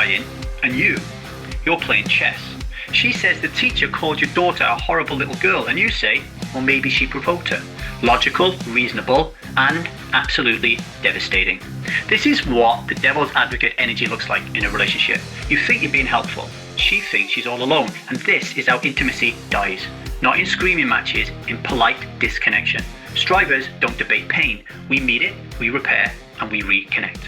crying, and you're playing chess. She says the teacher called your daughter a horrible little girl, and you say, well, maybe she provoked her. Logical, reasonable, and absolutely devastating. This is what the devil's advocate energy looks like in a relationship. You think you're being helpful. She thinks she's all alone, and this is how intimacy dies. Not in screaming matches, in polite disconnection. Strivers don't debate pain. We meet it, we repair, and we reconnect.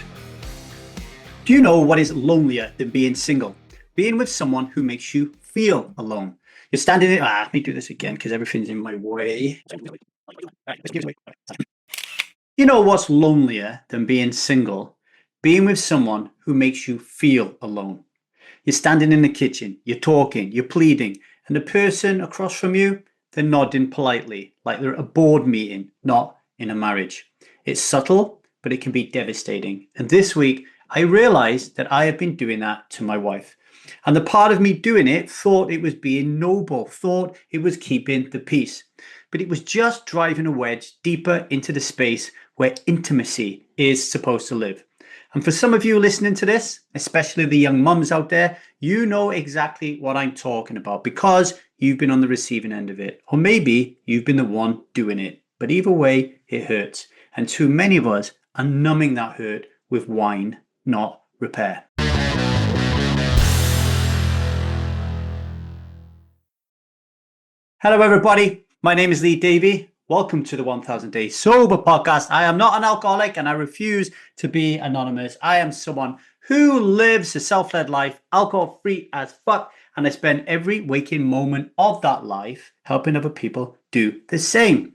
Do you know what is lonelier than being single? Being with someone who makes you feel alone. You're standing in... let me do this again because everything's in my way. You know what's lonelier than being single? Being with someone who makes you feel alone. You're standing in the kitchen, you're talking, you're pleading, and the person across from you, they're nodding politely, like they're at a board meeting, not in a marriage. It's subtle, but it can be devastating. And this week, I realized that I have been doing that to my wife. And the part of me doing it thought it was being noble, thought it was keeping the peace. But it was just driving a wedge deeper into the space where intimacy is supposed to live. And for some of you listening to this, especially the young mums out there, you know exactly what I'm talking about because you've been on the receiving end of it. Or maybe you've been the one doing it. But either way, it hurts. And too many of us are numbing that hurt with wine, not repair. Hello, everybody. My name is Davy. Welcome to the 1000 Day Sober Podcast. I am not an alcoholic and I refuse to be anonymous. I am someone who lives a self-led life, alcohol-free as fuck, and I spend every waking moment of that life helping other people do the same.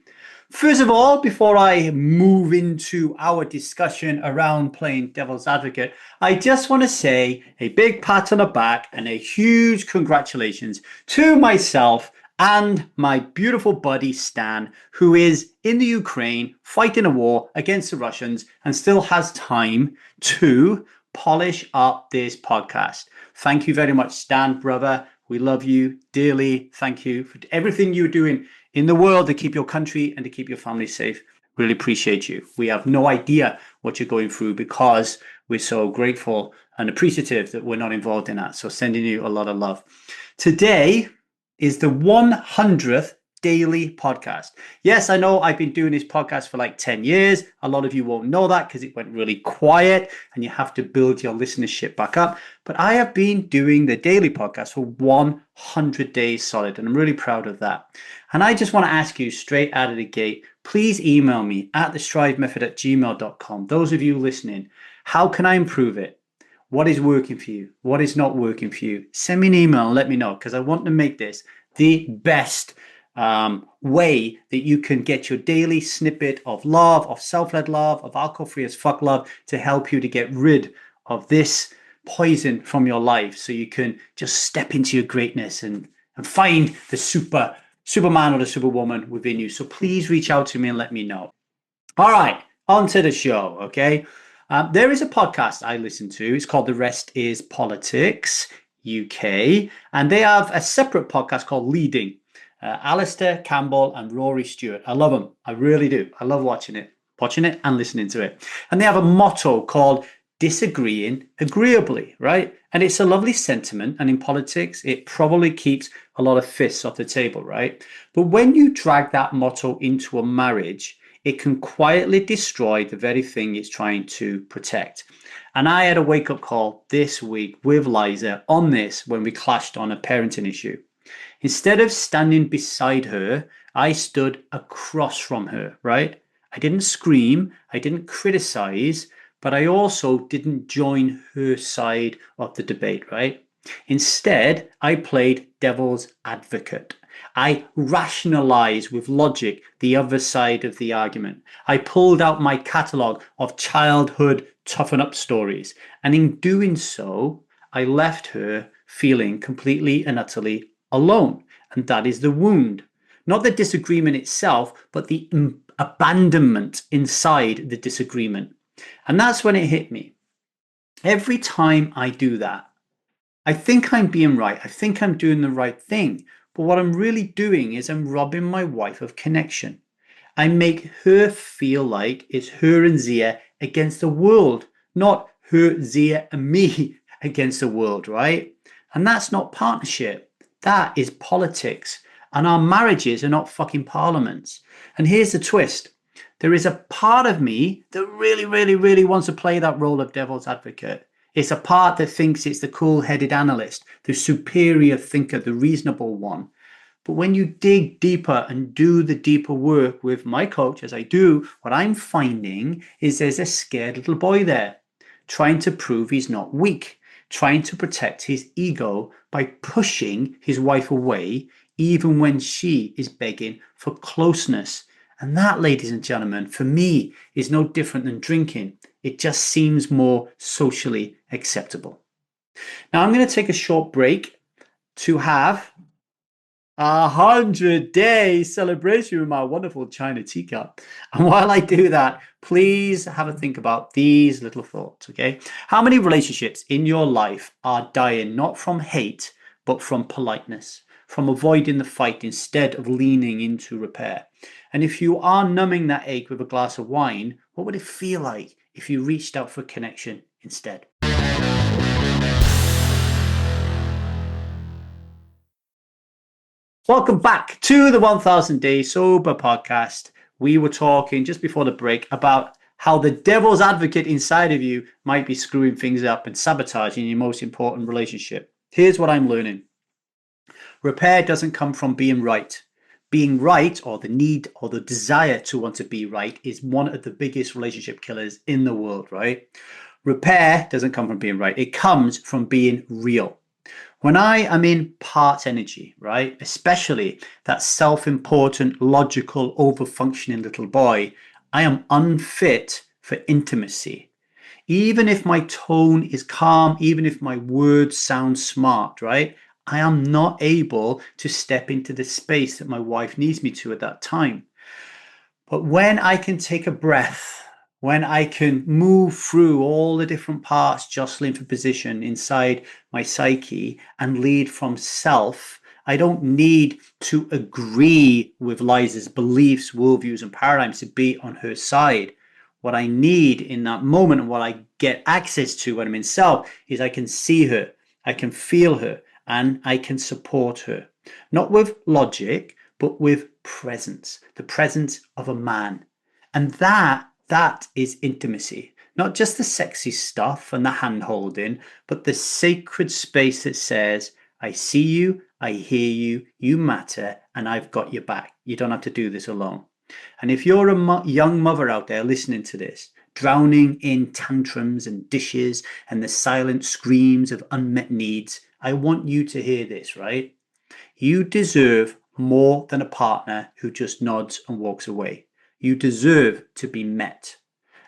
First of all, before I move into our discussion around playing devil's advocate, I just want to say a big pat on the back and a huge congratulations to myself and my beautiful buddy Stan, who is in the Ukraine fighting a war against the Russians and still has time to polish up this podcast. Thank you very much, Stan, brother. We love you dearly. Thank you for everything you're doing in the world to keep your country and to keep your family safe. Really appreciate you. We have no idea what you're going through because we're so grateful and appreciative that we're not involved in that. So sending you a lot of love. Today is the 100th daily podcast. Yes, I know I've been doing this podcast for like 10 years. A lot of you won't know that because it went really quiet and you have to build your listenership back up. But I have been doing the daily podcast for 100 days solid, and I'm really proud of that. And I just want to ask you straight out of the gate, please email me at thestrivemethod@gmail.com. Those of you listening, how can I improve it? What is working for you? What is not working for you? Send me an email and let me know because I want to make this the best way that you can get your daily snippet of love, of self-led love, of alcohol-free as fuck love to help you to get rid of this poison from your life so you can just step into your greatness and find the Superman or the Superwoman within you. So please reach out to me and let me know. All right, on to the show, okay? There is a podcast I listen to. It's called The Rest is Politics UK. And they have a separate podcast called Leading. Alistair Campbell and Rory Stewart. I love them. I really do. I love watching it and listening to it. And they have a motto called disagreeing agreeably, right? And it's a lovely sentiment. And in politics, it probably keeps a lot of fists off the table, right? But when you drag that motto into a marriage, it can quietly destroy the very thing it's trying to protect. And I had a wake-up call this week with Liza on this when we clashed on a parenting issue. Instead of standing beside her, I stood across from her, right? I didn't scream, I didn't criticize, but I also didn't join her side of the debate, right? Instead, I played devil's advocate. I rationalized with logic the other side of the argument. I pulled out my catalogue of childhood toughen up stories. And in doing so, I left her feeling completely and utterly alone. And that is the wound. Not the disagreement itself, but the abandonment inside the disagreement. And that's when it hit me. Every time I do that, I think I'm being right. I think I'm doing the right thing. But what I'm really doing is I'm robbing my wife of connection. I make her feel like it's her and Zia against the world, not her, Zia, and me against the world, right? And that's not partnership. That is politics. And our marriages are not fucking parliaments. And here's the twist. There is a part of me that really, really, really wants to play that role of devil's advocate. It's a part that thinks it's the cool-headed analyst, the superior thinker, the reasonable one. But when you dig deeper and do the deeper work with my coach, as I do, what I'm finding is there's a scared little boy there trying to prove he's not weak, trying to protect his ego by pushing his wife away, even when she is begging for closeness. And that, ladies and gentlemen, for me, is no different than drinking. It just seems more socially acceptable. Now, I'm going to take a short break to have 100-day celebration with my wonderful China teacup. And while I do that, please have a think about these little thoughts, okay? How many relationships in your life are dying not from hate, but from politeness, from avoiding the fight instead of leaning into repair? And if you are numbing that ache with a glass of wine, what would it feel like if you reached out for connection instead? Welcome back to the 1000 Day Sober podcast. We were talking just before the break about how the devil's advocate inside of you might be screwing things up and sabotaging your most important relationship. Here's what I'm learning. Repair doesn't come from being right. Being right, or the need or the desire to want to be right, is one of the biggest relationship killers in the world, right? Repair doesn't come from being right. It comes from being real. When I am in part energy, right, especially that self-important, logical, over-functioning little boy, I am unfit for intimacy. Even if my tone is calm, even if my words sound smart, right, I am not able to step into the space that my wife needs me to at that time. But when I can take a breath, when I can move through all the different parts jostling for position inside my psyche and lead from self, I don't need to agree with Liza's beliefs, worldviews, and paradigms to be on her side. What I need in that moment and what I get access to when I'm in self is I can see her, I can feel her, and I can support her. Not with logic, but with presence, the presence of a man. And that is intimacy. Not just the sexy stuff and the hand holding, but the sacred space that says, I see you, I hear you, you matter, and I've got your back. You don't have to do this alone. And if you're a young mother out there listening to this, drowning in tantrums and dishes and the silent screams of unmet needs, I want you to hear this, right? You deserve more than a partner who just nods and walks away. You deserve to be met.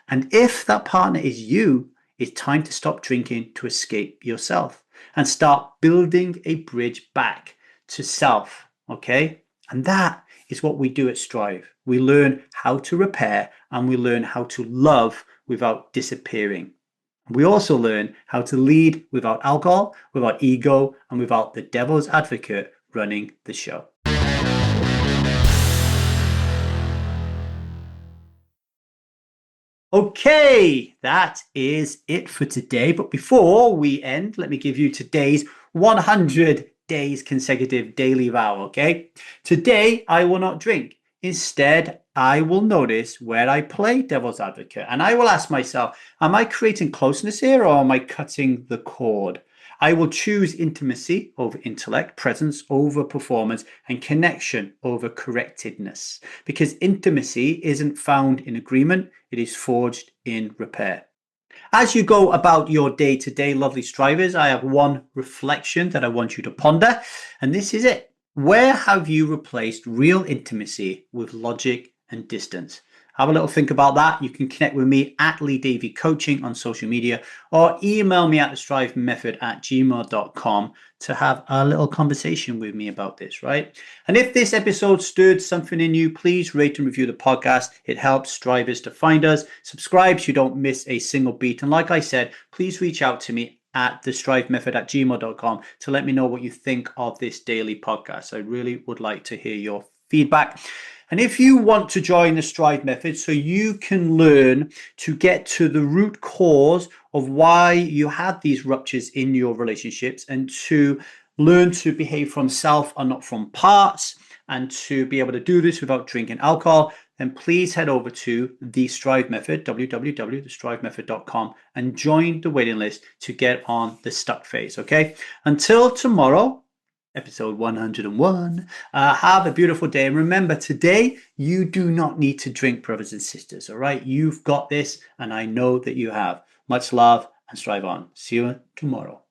And if that partner is you, it's time to stop drinking to escape yourself and start building a bridge back to self, okay? And that is what we do at Strive. We learn how to repair and we learn how to love without disappearing. We also learn how to lead without alcohol, without ego, and without the devil's advocate running the show. Okay, that is it for today. But before we end, let me give you today's 100 days consecutive daily vow, okay? Today, I will not drink. Instead, I will notice where I play devil's advocate. And I will ask myself, am I creating closeness here or am I cutting the cord? I will choose intimacy over intellect, presence over performance, and connection over correctedness. Because intimacy isn't found in agreement, it is forged in repair. As you go about your day-to-day, lovely strivers, I have one reflection that I want you to ponder, and this is it. Where have you replaced real intimacy with logic and distance? Have a little think about that. You can connect with me at LeeDavyCoaching on social media or email me at thestrivemethod@gmail.com to have a little conversation with me about this, right? And if this episode stirred something in you, please rate and review the podcast. It helps strivers to find us. Subscribe so you don't miss a single beat. And like I said, please reach out to me at thestrivemethod@gmail.com to let me know what you think of this daily podcast. I really would like to hear your feedback. And if you want to join the Stride method so you can learn to get to the root cause of why you had these ruptures in your relationships and to learn to behave from self and not from parts, and to be able to do this without drinking alcohol, then please head over to the Stride Method, www.thestridemethod.com, and join the waiting list to get on the stuck phase. Okay. Until tomorrow, episode 101. Have a beautiful day. And remember, today, you do not need to drink, brothers and sisters. All right. You've got this, and I know that you have. Much love and strive on. See you tomorrow.